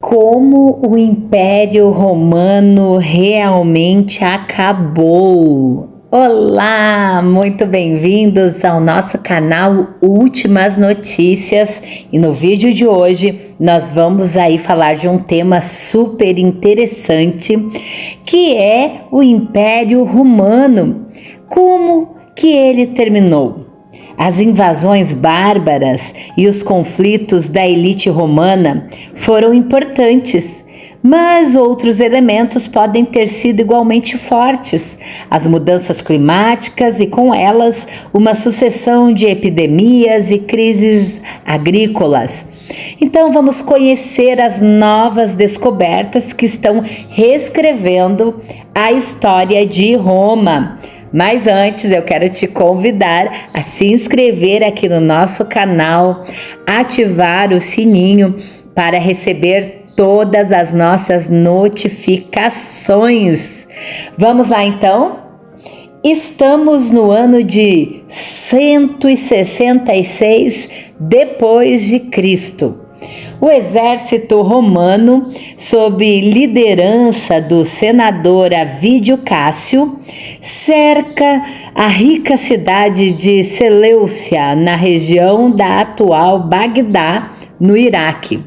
Como o Império Romano realmente acabou. Olá, muito bem-vindos ao nosso canal Últimas Notícias e no vídeo de hoje nós vamos aí falar de um tema super interessante que é o Império Romano. Como que ele terminou? As invasões bárbaras e os conflitos da elite romana foram importantes, mas outros elementos podem ter sido igualmente fortes. As mudanças climáticas e com elas uma sucessão de epidemias e crises agrícolas. Então vamos conhecer as novas descobertas que estão reescrevendo a história de Roma. Mas antes eu quero te convidar a se inscrever aqui no nosso canal, ativar o sininho para receber todas as nossas notificações. Vamos lá então? Estamos no ano de 166 depois de Cristo. O exército romano, sob liderança do senador Avídio Cássio, cerca a rica cidade de Seleucia, na região da atual Bagdá, no Iraque.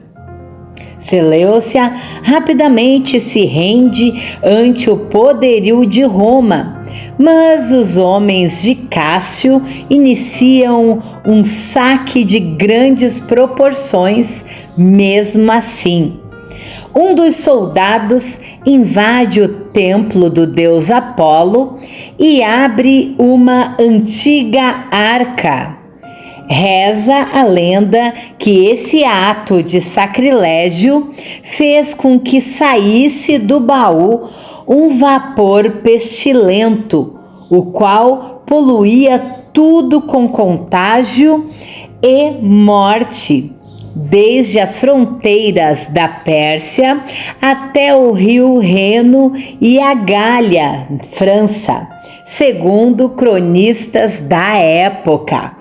Seleucia rapidamente se rende ante o poderio de Roma, mas os homens de Cássio iniciam um saque de grandes proporções mesmo assim. Um dos soldados invade o templo do deus Apolo e abre uma antiga arca. Reza a lenda que esse ato de sacrilégio fez com que saísse do baú um vapor pestilento, o qual poluía tudo com contágio e morte, desde as fronteiras da Pérsia até o rio Reno e a Gália, França, segundo cronistas da época.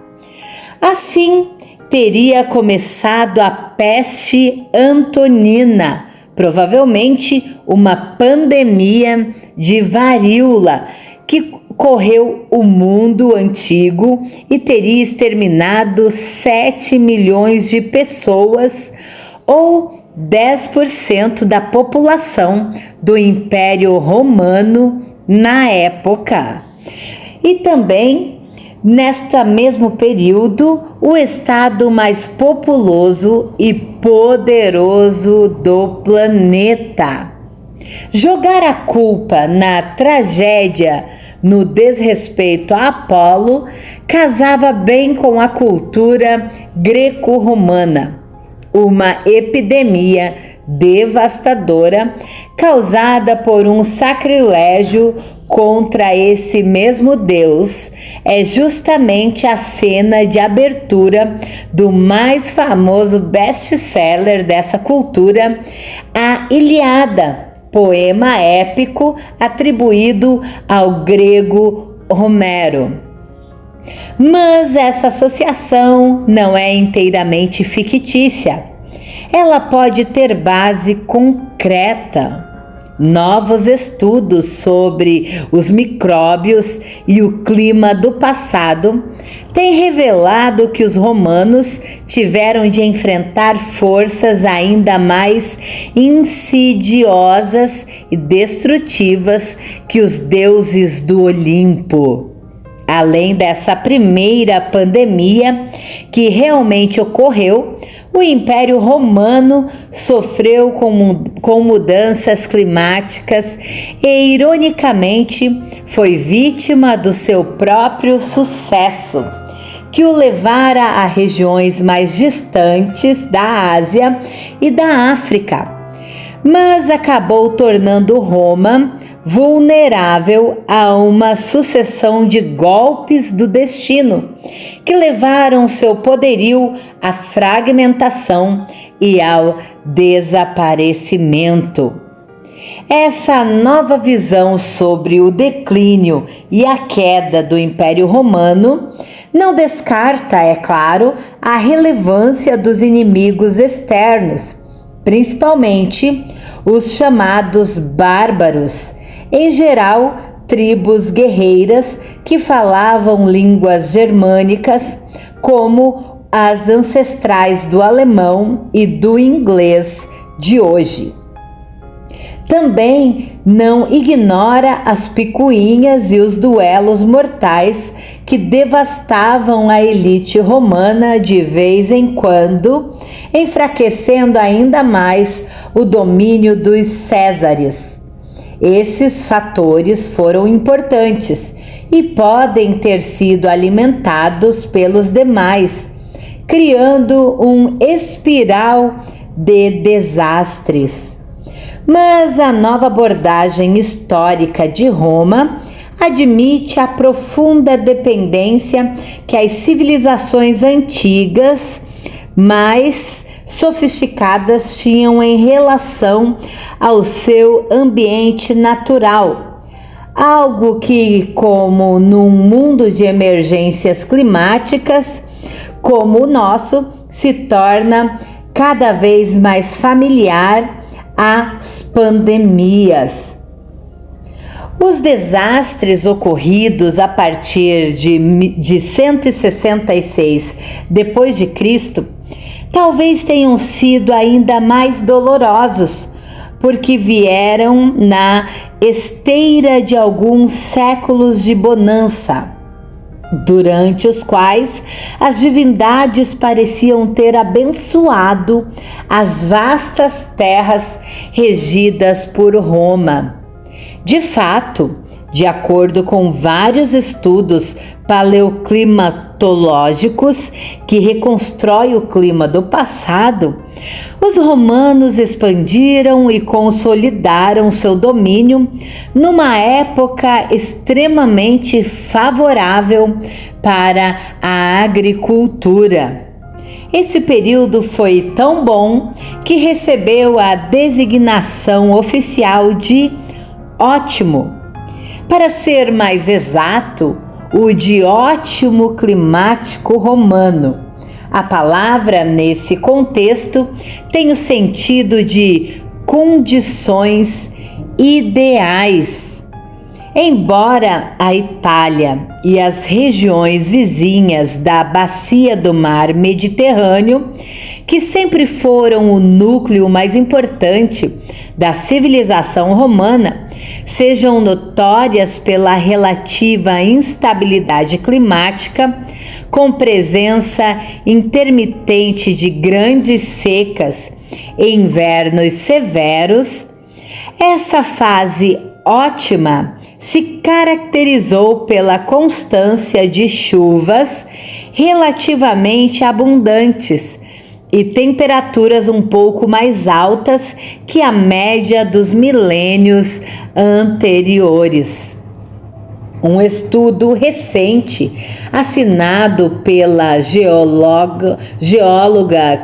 Assim, teria começado a peste antonina, provavelmente uma pandemia de varíola que correu o mundo antigo e teria exterminado 7 milhões de pessoas, ou 10% da população do Império Romano na época. E também, neste mesmo período, o estado mais populoso e poderoso do planeta. Jogar a culpa na tragédia, no desrespeito a Apolo, casava bem com a cultura greco-romana. Uma epidemia devastadora causada por um sacrilégio contra esse mesmo Deus é justamente a cena de abertura do mais famoso best-seller dessa cultura, a Ilíada, poema épico atribuído ao grego Homero. Mas essa associação não é inteiramente fictícia. Ela pode ter base concreta. Novos estudos sobre os micróbios e o clima do passado têm revelado que os romanos tiveram de enfrentar forças ainda mais insidiosas e destrutivas que os deuses do Olimpo. Além dessa primeira pandemia que realmente ocorreu, o Império Romano sofreu com mudanças climáticas e, ironicamente, foi vítima do seu próprio sucesso, que o levara a regiões mais distantes da Ásia e da África, mas acabou tornando Roma vulnerável a uma sucessão de golpes do destino que levaram seu poderio à fragmentação e ao desaparecimento. Essa nova visão sobre o declínio e a queda do Império Romano não descarta, é claro, a relevância dos inimigos externos, principalmente os chamados bárbaros, em geral tribos guerreiras que falavam línguas germânicas, como as ancestrais do alemão e do inglês de hoje. Também não ignora as picuinhas e os duelos mortais que devastavam a elite romana de vez em quando, enfraquecendo ainda mais o domínio dos Césares. Esses fatores foram importantes e podem ter sido alimentados pelos demais, criando um espiral de desastres. Mas a nova abordagem histórica de Roma admite a profunda dependência que as civilizações antigas, mais sofisticadas, tinham em relação ao seu ambiente natural. Algo que, como num mundo de emergências climáticas como o nosso, se torna cada vez mais familiar às pandemias. Os desastres ocorridos a partir de 166 depois de Cristo talvez tenham sido ainda mais dolorosos, porque vieram na esteira de alguns séculos de bonança, durante os quais as divindades pareciam ter abençoado as vastas terras regidas por Roma. De fato, de acordo com vários estudos paleoclimatológicos que reconstroem o clima do passado, os romanos expandiram e consolidaram seu domínio numa época extremamente favorável para a agricultura. Esse período foi tão bom que recebeu a designação oficial de ótimo. Para ser mais exato, o de ótimo climático romano. A palavra, nesse contexto, tem o sentido de condições ideais. Embora a Itália e as regiões vizinhas da bacia do mar Mediterrâneo, que sempre foram o núcleo mais importante da civilização romana, sejam notórias pela relativa instabilidade climática, com presença intermitente de grandes secas e invernos severos, essa fase ótima se caracterizou pela constância de chuvas relativamente abundantes e temperaturas um pouco mais altas que a média dos milênios anteriores. Um estudo recente, assinado pela geóloga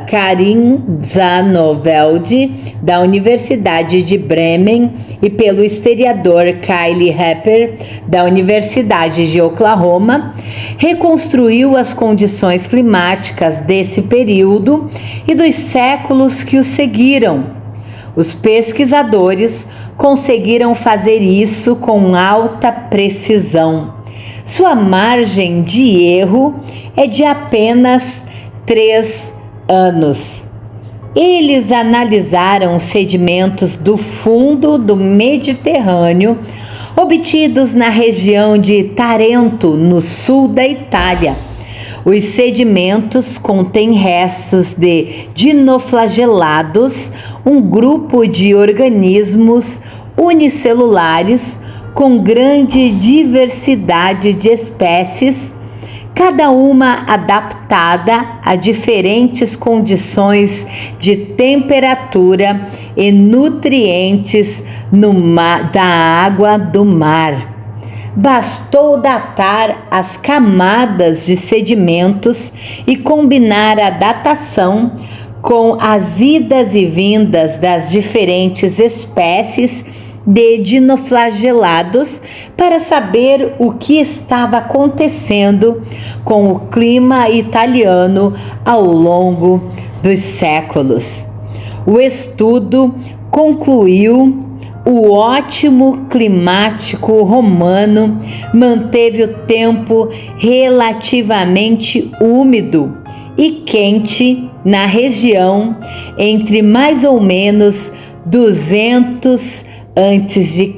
Karin Zahnoveld, da Universidade de Bremen, e pelo historiador Kyle Harper, da Universidade de Oklahoma, reconstruiu as condições climáticas desse período e dos séculos que o seguiram. Os pesquisadores conseguiram fazer isso com alta precisão. Sua margem de erro é de apenas 3 anos. Eles analisaram sedimentos do fundo do Mediterrâneo, obtidos na região de Tarento, no sul da Itália. Os sedimentos contêm restos de dinoflagelados, um grupo de organismos unicelulares com grande diversidade de espécies, cada uma adaptada a diferentes condições de temperatura e nutrientes da água do mar. Bastou datar as camadas de sedimentos e combinar a datação com as idas e vindas das diferentes espécies de dinoflagelados para saber o que estava acontecendo com o clima italiano ao longo dos séculos. o estudo concluiu o ótimo climático romano manteve o tempo relativamente úmido e quente na região entre mais ou menos 200 a.C.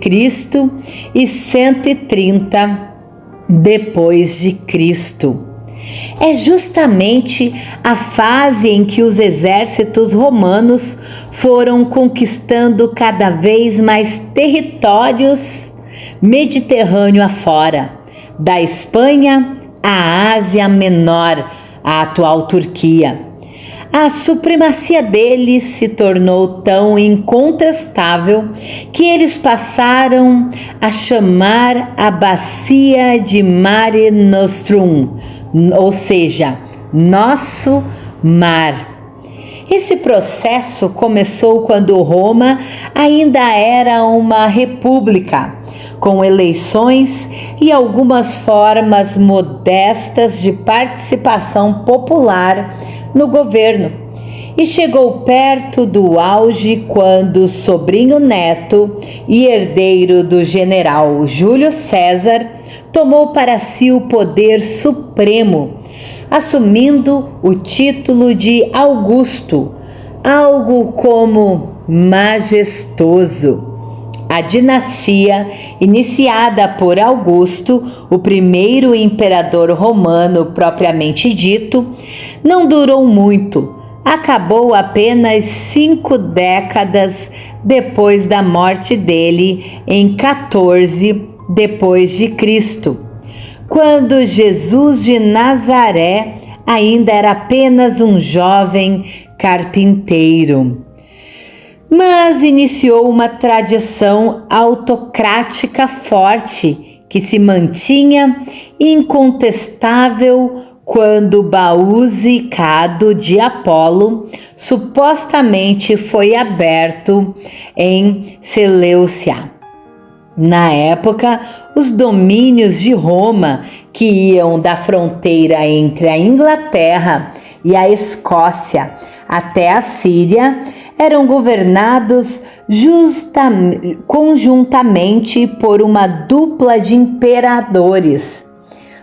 e 130 depois de Cristo. É justamente a fase em que os exércitos romanos foram conquistando cada vez mais territórios Mediterrâneo afora, da Espanha à Ásia Menor, a atual Turquia. A supremacia deles se tornou tão incontestável que eles passaram a chamar a bacia de Mare Nostrum, ou seja, nosso mar. Esse processo começou quando Roma ainda era uma república, com eleições e algumas formas modestas de participação popular no governo, e chegou perto do auge quando o sobrinho neto e herdeiro do general Júlio César tomou para si o poder supremo, assumindo o título de Augusto, algo como majestoso. A dinastia, iniciada por Augusto, o primeiro imperador romano propriamente dito, não durou muito. Acabou apenas 5 décadas depois da morte dele, em 14 depois de Cristo, quando Jesus de Nazaré ainda era apenas um jovem carpinteiro. Mas iniciou uma tradição autocrática forte que se mantinha incontestável quando o baú zicado de Apolo supostamente foi aberto em Seleucia. Na época, os domínios de Roma, que iam da fronteira entre a Inglaterra e a Escócia até a Síria, eram governados conjuntamente por uma dupla de imperadores,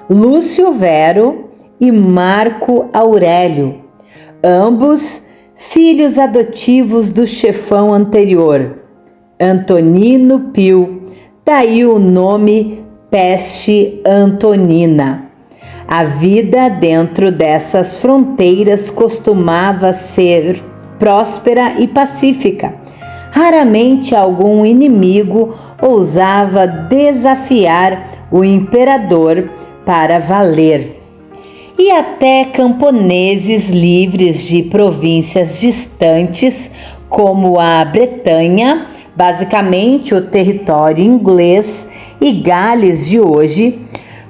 Lúcio Vero e Marco Aurélio, ambos filhos adotivos do chefão anterior, Antonino Pio, daí o nome Peste Antonina. A vida dentro dessas fronteiras costumava ser próspera e pacífica. Raramente algum inimigo ousava desafiar o imperador para valer. E até camponeses livres de províncias distantes, como a Bretanha, basicamente o território inglês, e Gales de hoje,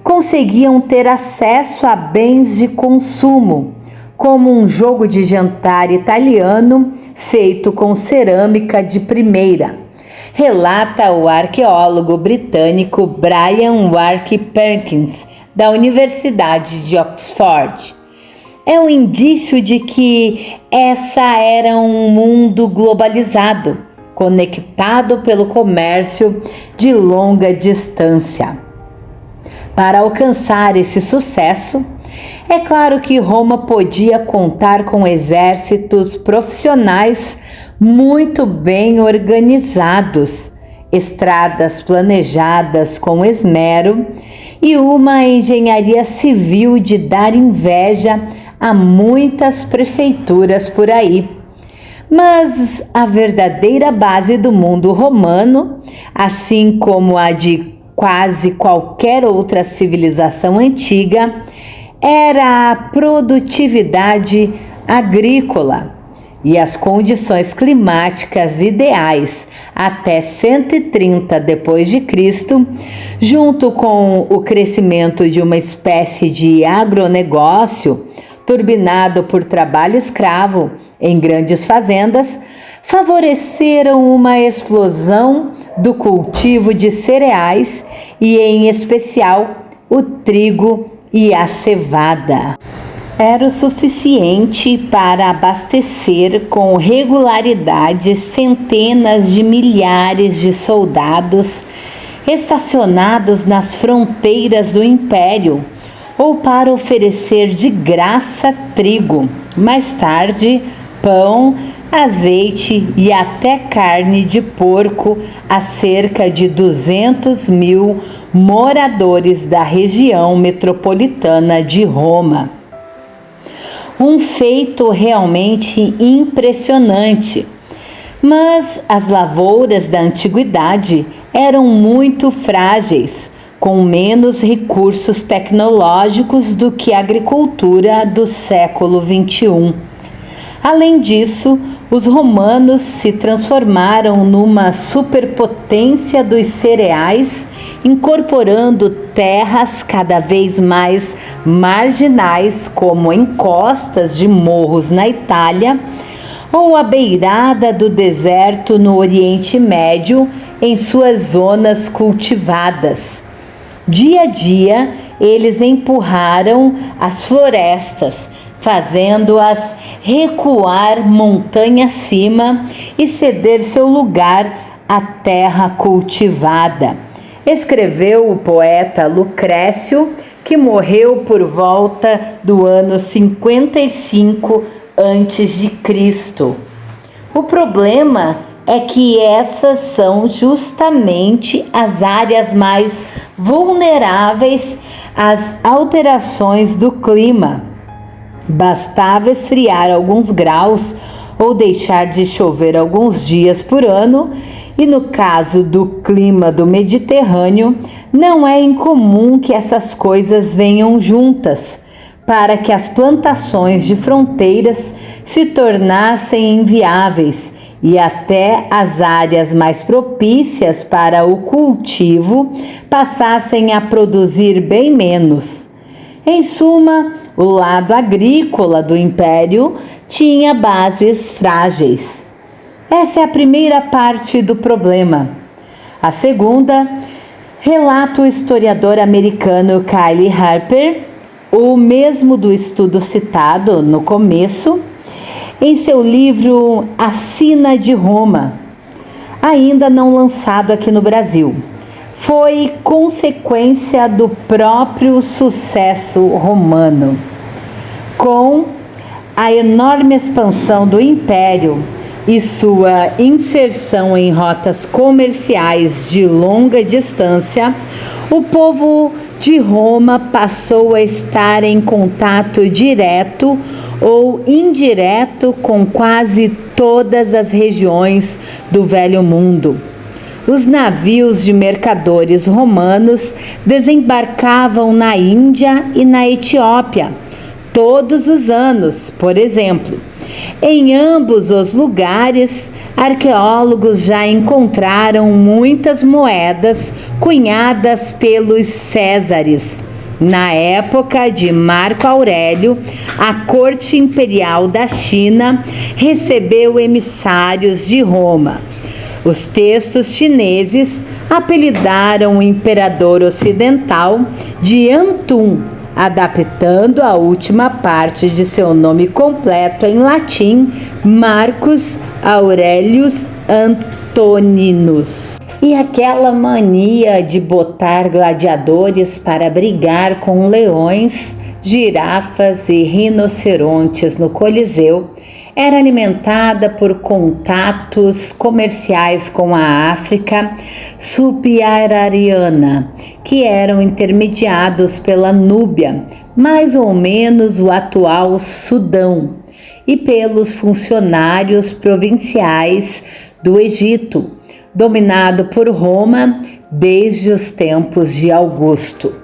conseguiam ter acesso a bens de consumo, como um jogo de jantar italiano feito com cerâmica de primeira, relata o arqueólogo britânico Brian Wark Perkins, da Universidade de Oxford. É um indício de que essa era um mundo globalizado, conectado pelo comércio de longa distância. Para alcançar esse sucesso, é claro que Roma podia contar com exércitos profissionais muito bem organizados, estradas planejadas com esmero e uma engenharia civil de dar inveja a muitas prefeituras por aí. Mas a verdadeira base do mundo romano, assim como a de quase qualquer outra civilização antiga, era a produtividade agrícola e as condições climáticas ideais até 130 depois de Cristo, junto com o crescimento de uma espécie de agronegócio turbinado por trabalho escravo em grandes fazendas, favoreceram uma explosão do cultivo de cereais e, em especial, o trigo e a cevada. era o suficiente para abastecer com regularidade centenas de milhares de soldados estacionados nas fronteiras do império, ou para oferecer de graça trigo, mais tarde pão, azeite e até carne de porco a cerca de 200 mil moradores da região metropolitana de Roma. Um feito realmente impressionante. Mas as lavouras da antiguidade eram muito frágeis, com menos recursos tecnológicos do que a agricultura do século XXI. Além disso, os romanos se transformaram numa superpotência dos cereais, incorporando terras cada vez mais marginais, como encostas de morros na Itália, ou à beirada do deserto no Oriente Médio, em suas zonas cultivadas. Dia a dia, eles empurraram as florestas, fazendo-as recuar montanha acima e ceder seu lugar à terra cultivada. Escreveu o poeta Lucrécio, que morreu por volta do ano 55 a.C. O problema é que essas são justamente as áreas mais vulneráveis às alterações do clima. Bastava esfriar alguns graus ou deixar de chover alguns dias por ano, e no caso do clima do Mediterrâneo, não é incomum que essas coisas venham juntas, para que as plantações de fronteiras se tornassem inviáveis e até as áreas mais propícias para o cultivo passassem a produzir bem menos. Em suma, o lado agrícola do império tinha bases frágeis. Essa é a primeira parte do problema. A segunda, relata o historiador americano Kyle Harper, o mesmo do estudo citado no começo, em seu livro A Sina de Roma, ainda não lançado aqui no Brasil. Foi consequência do próprio sucesso romano. Com a enorme expansão do império e sua inserção em rotas comerciais de longa distância, o povo de Roma passou a estar em contato direto ou indireto com quase todas as regiões do Velho Mundo. Os navios de mercadores romanos desembarcavam na Índia e na Etiópia todos os anos, por exemplo. Em ambos os lugares, arqueólogos já encontraram muitas moedas cunhadas pelos Césares. Na época de Marco Aurélio, a corte imperial da China recebeu emissários de Roma. Os textos chineses apelidaram o imperador ocidental de Antum, adaptando a última parte de seu nome completo em latim, Marcus Aurelius Antoninus. E aquela mania de botar gladiadores para brigar com leões, girafas e rinocerontes no Coliseu era alimentada por contatos comerciais com a África subsaariana, que eram intermediados pela Núbia, mais ou menos o atual Sudão, e pelos funcionários provinciais do Egito, dominado por Roma desde os tempos de Augusto.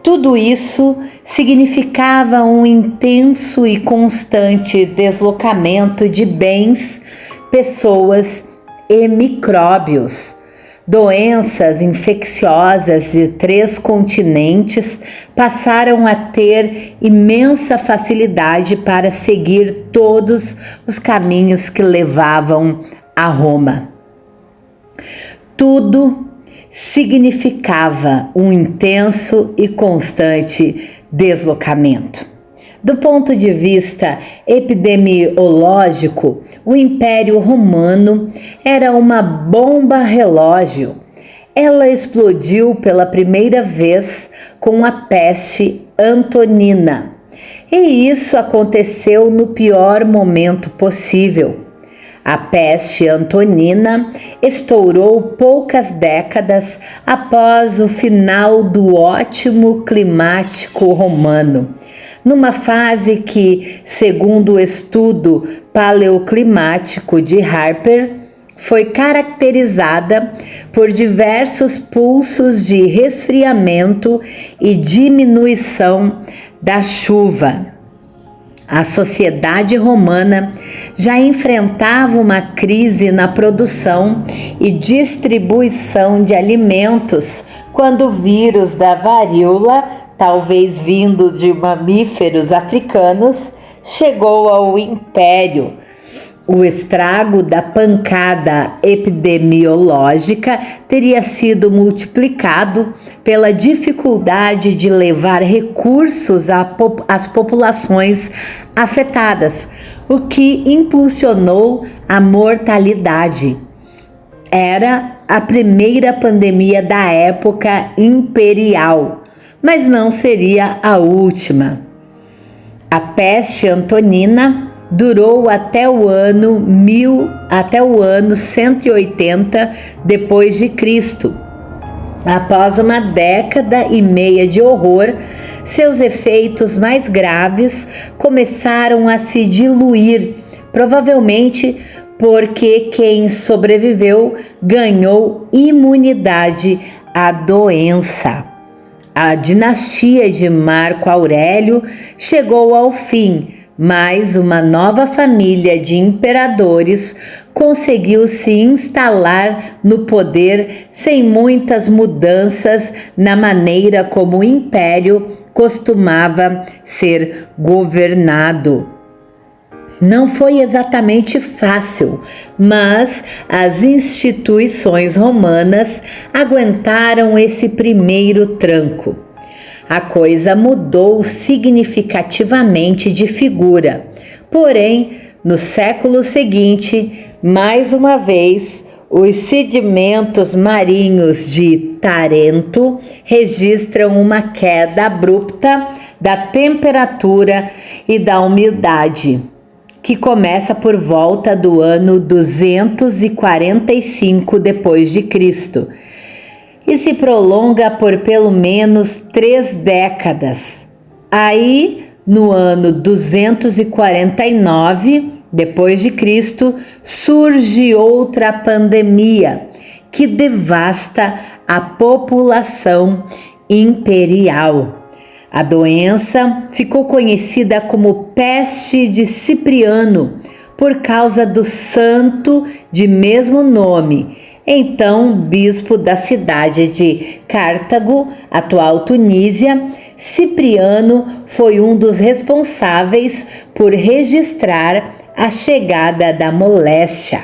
Tudo isso significava um intenso e constante deslocamento de bens, pessoas e micróbios. Doenças infecciosas de 3 continentes passaram a ter imensa facilidade para seguir todos os caminhos que levavam a Roma. Tudo significava um intenso e constante deslocamento. Do ponto de vista epidemiológico, o Império Romano era uma bomba relógio. Ela explodiu pela primeira vez com a peste antonina. E isso aconteceu no pior momento possível. A peste antonina estourou poucas décadas após o final do ótimo climático romano, numa fase que, segundo o estudo paleoclimático de Harper, foi caracterizada por diversos pulsos de resfriamento e diminuição da chuva. A sociedade romana já enfrentava uma crise na produção e distribuição de alimentos quando o vírus da varíola, talvez vindo de mamíferos africanos, chegou ao império. O estrago da pancada epidemiológica teria sido multiplicado pela dificuldade de levar recursos às populações afetadas, o que impulsionou a mortalidade. Era a primeira pandemia da época imperial, mas não seria a última. A peste antonina durou até o ano 180 depois de Cristo. Após uma década e meia de horror, seus efeitos mais graves começaram a se diluir, provavelmente porque quem sobreviveu ganhou imunidade à doença. A dinastia de Marco Aurélio chegou ao fim, mas uma nova família de imperadores conseguiu se instalar no poder sem muitas mudanças na maneira como o império costumava ser governado. Não foi exatamente fácil, mas as instituições romanas aguentaram esse primeiro tranco. A coisa mudou significativamente de figura. Porém, no século seguinte, mais uma vez, os sedimentos marinhos de Tarento registram uma queda abrupta da temperatura e da umidade, que começa por volta do ano 245 depois de Cristo. E se prolonga por pelo menos 3 décadas. Aí, no ano 249 depois de Cristo, surge outra pandemia que devasta a população imperial. A doença ficou conhecida como peste de Cipriano por causa do santo de mesmo nome, então bispo da cidade de Cartago, atual Tunísia. Cipriano foi um dos responsáveis por registrar a chegada da moléstia.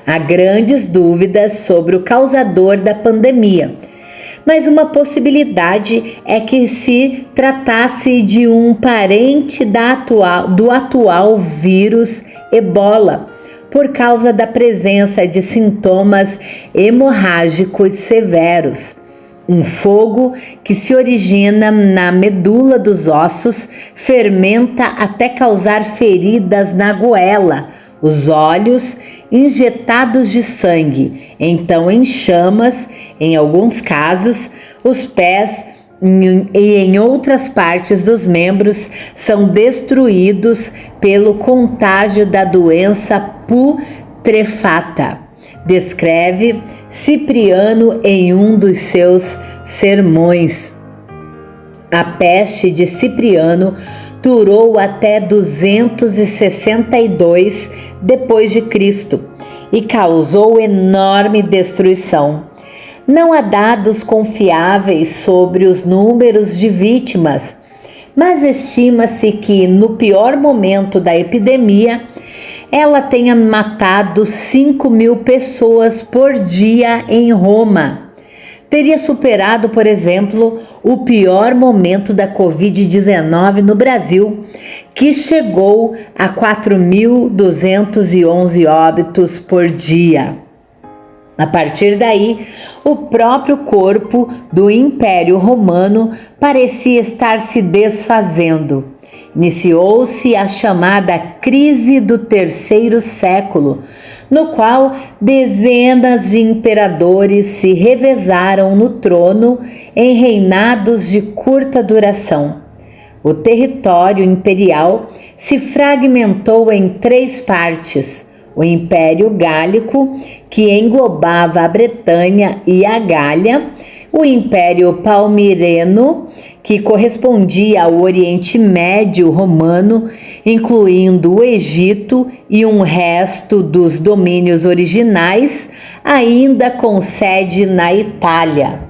Há grandes dúvidas sobre o causador da pandemia, mas uma possibilidade é que se tratasse de um parente do atual vírus Ebola, por causa da presença de sintomas hemorrágicos severos. Um fogo que se origina na medula dos ossos fermenta até causar feridas na goela, os olhos injetados de sangue, então em chamas, em alguns casos, os pés e em outras partes dos membros são destruídos pelo contágio da doença putrefata. Descreve Cipriano em um dos seus sermões. A peste de Cipriano durou até 262 depois de Cristo e causou enorme destruição. Não há dados confiáveis sobre os números de vítimas, mas estima-se que no pior momento da epidemia ela tenha matado 5.000 pessoas por dia em Roma. teria superado, por exemplo, o pior momento da Covid-19 no Brasil, que chegou a 4.211 óbitos por dia. A partir daí, o próprio corpo do Império Romano parecia estar se desfazendo. Iniciou-se a chamada Crise do Terceiro Século, no qual dezenas de imperadores se revezaram no trono em reinados de curta duração. O território imperial se fragmentou em 3 partes: o Império Gálico, que englobava a Bretanha e a Gália, o Império Palmireno, que correspondia ao Oriente Médio romano, incluindo o Egito e um resto dos domínios originais, ainda com sede na Itália.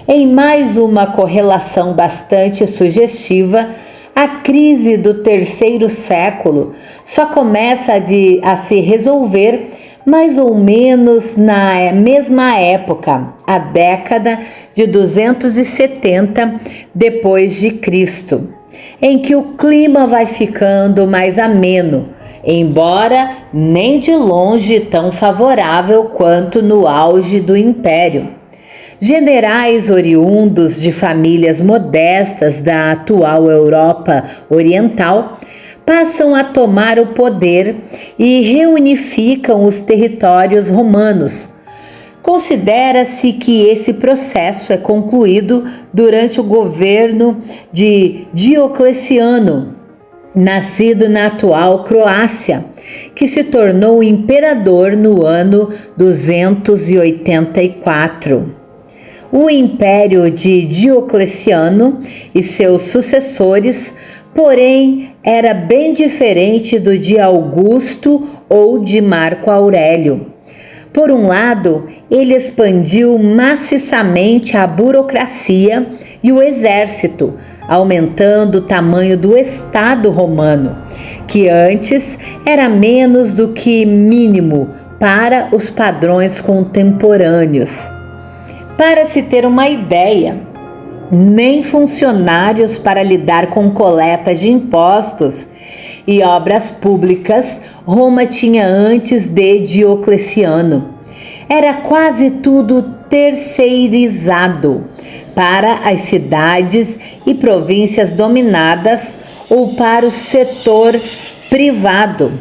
Em mais uma correlação bastante sugestiva, a crise do terceiro século só começa a se resolver mais ou menos na mesma época, a década de 270 depois de Cristo, em que o clima vai ficando mais ameno, embora nem de longe tão favorável quanto no auge do Império. Generais oriundos de famílias modestas da atual Europa Oriental passam a tomar o poder e reunificam os territórios romanos. Considera-se que esse processo é concluído durante o governo de Diocleciano, nascido na atual Croácia, que se tornou imperador no ano 284. O império de Diocleciano e seus sucessores, porém, era bem diferente do de Augusto ou de Marco Aurélio. Por um lado, ele expandiu maciçamente a burocracia e o exército, aumentando o tamanho do Estado romano, que antes era menos do que mínimo para os padrões contemporâneos. Para se ter uma ideia, nem funcionários para lidar com coleta de impostos e obras públicas Roma tinha antes de Diocleciano. Era quase tudo terceirizado para as cidades e províncias dominadas ou para o setor privado.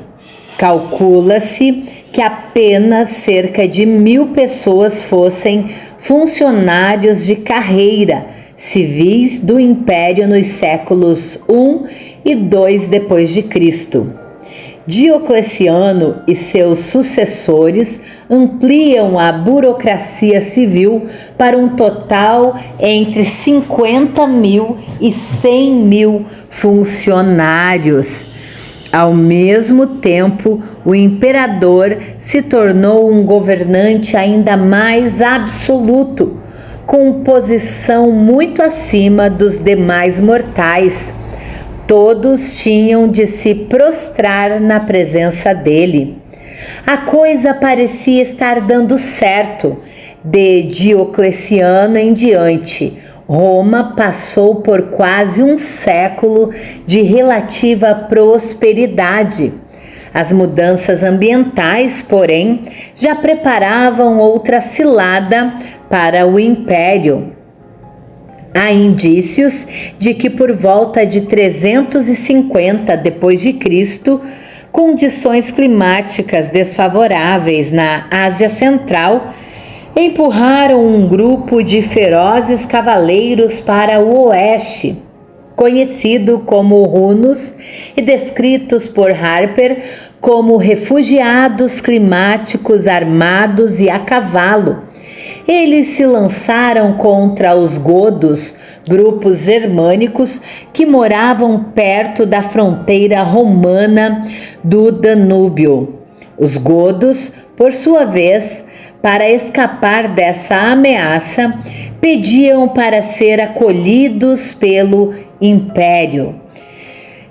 Calcula-se que apenas cerca de 1.000 pessoas fossem funcionários de carreira civis do Império nos séculos I e II depois de Cristo. Diocleciano e seus sucessores ampliam a burocracia civil para um total entre 50.000 e 100.000 funcionários. Ao mesmo tempo, o imperador se tornou um governante ainda mais absoluto, com posição muito acima dos demais mortais. Todos tinham de se prostrar na presença dele. A coisa parecia estar dando certo. De Diocleciano em diante, Roma passou por quase um século de relativa prosperidade. As mudanças ambientais, porém, já preparavam outra cilada para o império. Há indícios de que por volta de 350 depois de Cristo, condições climáticas desfavoráveis na Ásia Central empurraram um grupo de ferozes cavaleiros para o oeste, conhecido como hunos e descritos por Harper como refugiados climáticos armados e a cavalo. Eles se lançaram contra os godos, grupos germânicos que moravam perto da fronteira romana do Danúbio. Os godos, por sua vez, para escapar dessa ameaça, pediam para ser acolhidos pelo império.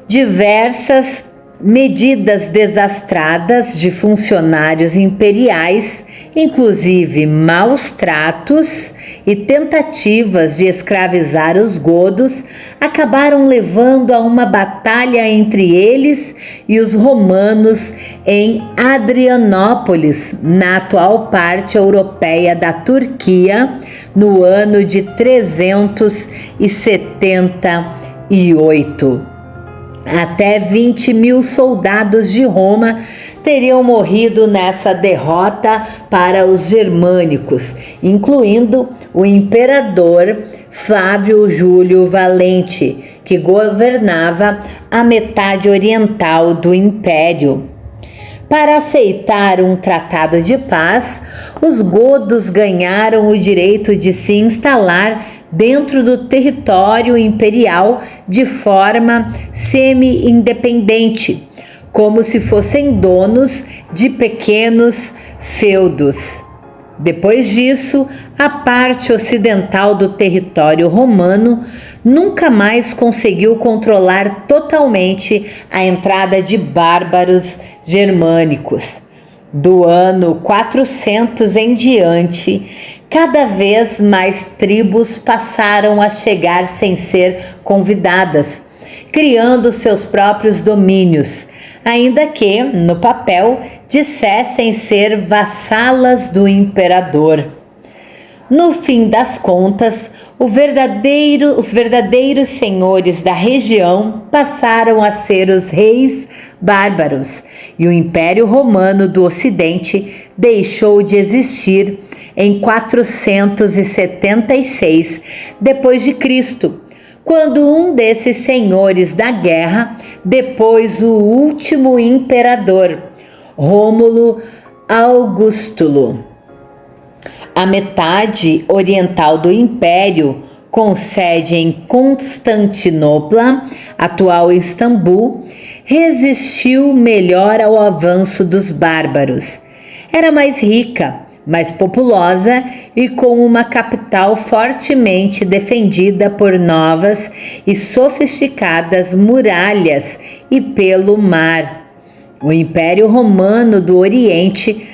Diversas medidas desastradas de funcionários imperiais, inclusive maus tratos e tentativas de escravizar os godos acabaram levando a uma batalha entre eles e os romanos em Adrianópolis, na atual parte europeia da Turquia, no ano de 378. Até 20.000 soldados de Roma teriam morrido nessa derrota para os germânicos, incluindo o imperador Flávio Júlio Valente, que governava a metade oriental do império. Para aceitar um tratado de paz, os godos ganharam o direito de se instalar dentro do território imperial de forma semi-independente, como se fossem donos de pequenos feudos. Depois disso, a parte ocidental do território romano nunca mais conseguiu controlar totalmente a entrada de bárbaros germânicos. Do ano 400 em diante, cada vez mais tribos passaram a chegar sem ser convidadas, criando seus próprios domínios, ainda que, no papel, dissessem ser vassalas do imperador. No fim das contas, os verdadeiros senhores da região passaram a ser os reis bárbaros, e o Império Romano do Ocidente deixou de existir em 476 d.C., quando um desses senhores da guerra depôs o último imperador, Rômulo Augustulo. A metade oriental do império, com sede em Constantinopla, atual Istambul, resistiu melhor ao avanço dos bárbaros. Era mais rica, mais populosa e com uma capital fortemente defendida por novas e sofisticadas muralhas e pelo mar. O Império Romano do Oriente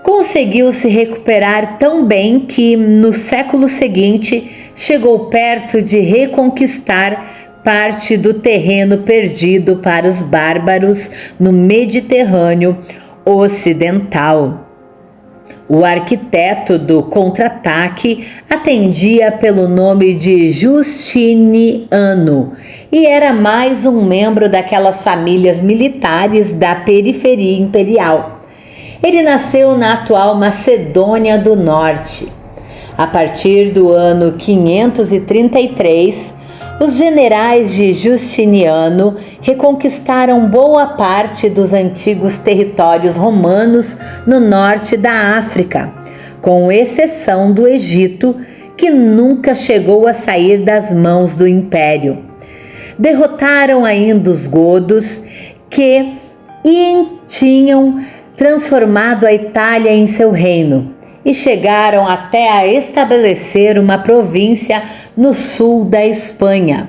conseguiu se recuperar tão bem que, no século seguinte, chegou perto de reconquistar parte do terreno perdido para os bárbaros no Mediterrâneo Ocidental. O arquiteto do contra-ataque atendia pelo nome de Justiniano e era mais um membro daquelas famílias militares da periferia imperial. Ele nasceu na atual Macedônia do Norte. A partir do ano 533, os generais de Justiniano reconquistaram boa parte dos antigos territórios romanos no norte da África, com exceção do Egito, que nunca chegou a sair das mãos do império. Derrotaram ainda os godos, que tinham transformado a Itália em seu reino, e chegaram até a estabelecer uma província no sul da Espanha.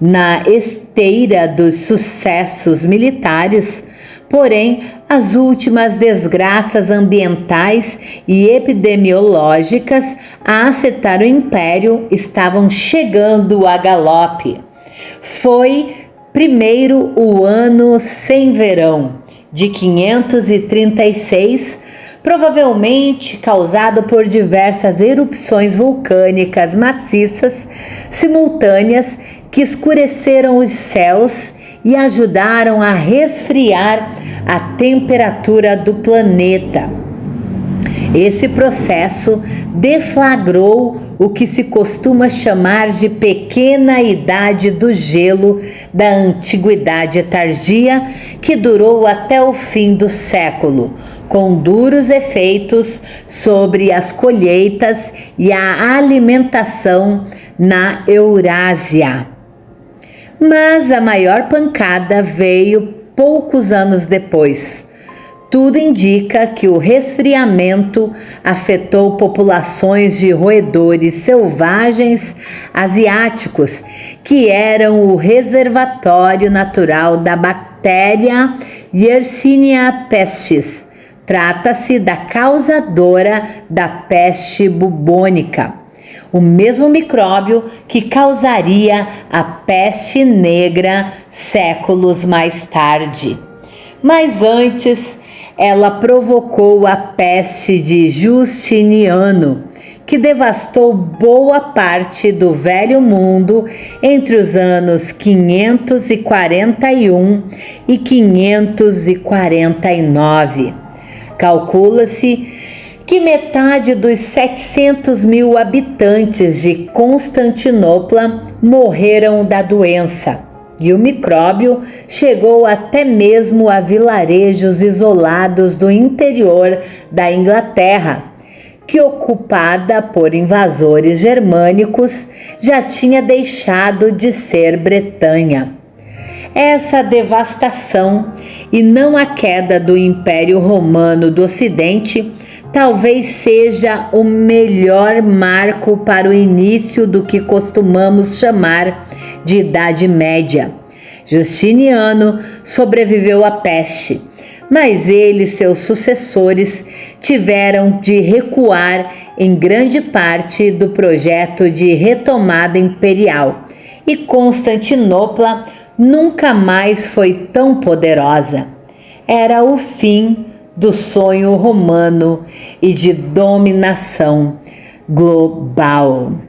Na esteira dos sucessos militares, porém, as últimas desgraças ambientais e epidemiológicas a afetar o império estavam chegando a galope. Foi primeiro o ano sem verão, de 536, provavelmente causado por diversas erupções vulcânicas maciças simultâneas que escureceram os céus e ajudaram a resfriar a temperatura do planeta. Esse processo deflagrou o que se costuma chamar de pequena idade do gelo da Antiguidade Tardia, que durou até o fim do século, com duros efeitos sobre as colheitas e a alimentação na Eurásia. Mas a maior pancada veio poucos anos depois. Tudo indica que o resfriamento afetou populações de roedores selvagens asiáticos, que eram o reservatório natural da bactéria Yersinia pestis. Trata-se da causadora da peste bubônica. o mesmo micróbio que causaria a peste negra séculos mais tarde. Mas antes, ela provocou a peste de Justiniano, que devastou boa parte do Velho Mundo entre os anos 541 e 549. Calcula-se que metade dos 700 mil habitantes de Constantinopla morreram da doença, e o micróbio chegou até mesmo a vilarejos isolados do interior da Inglaterra, que, ocupada por invasores germânicos, já tinha deixado de ser Bretanha. Essa devastação, e não a queda do Império Romano do Ocidente, talvez seja o melhor marco para o início do que costumamos chamar de Idade Média. Justiniano sobreviveu à peste, mas ele e seus sucessores tiveram de recuar em grande parte do projeto de retomada imperial, e Constantinopla nunca mais foi tão poderosa. Era o fim do sonho romano e de dominação global.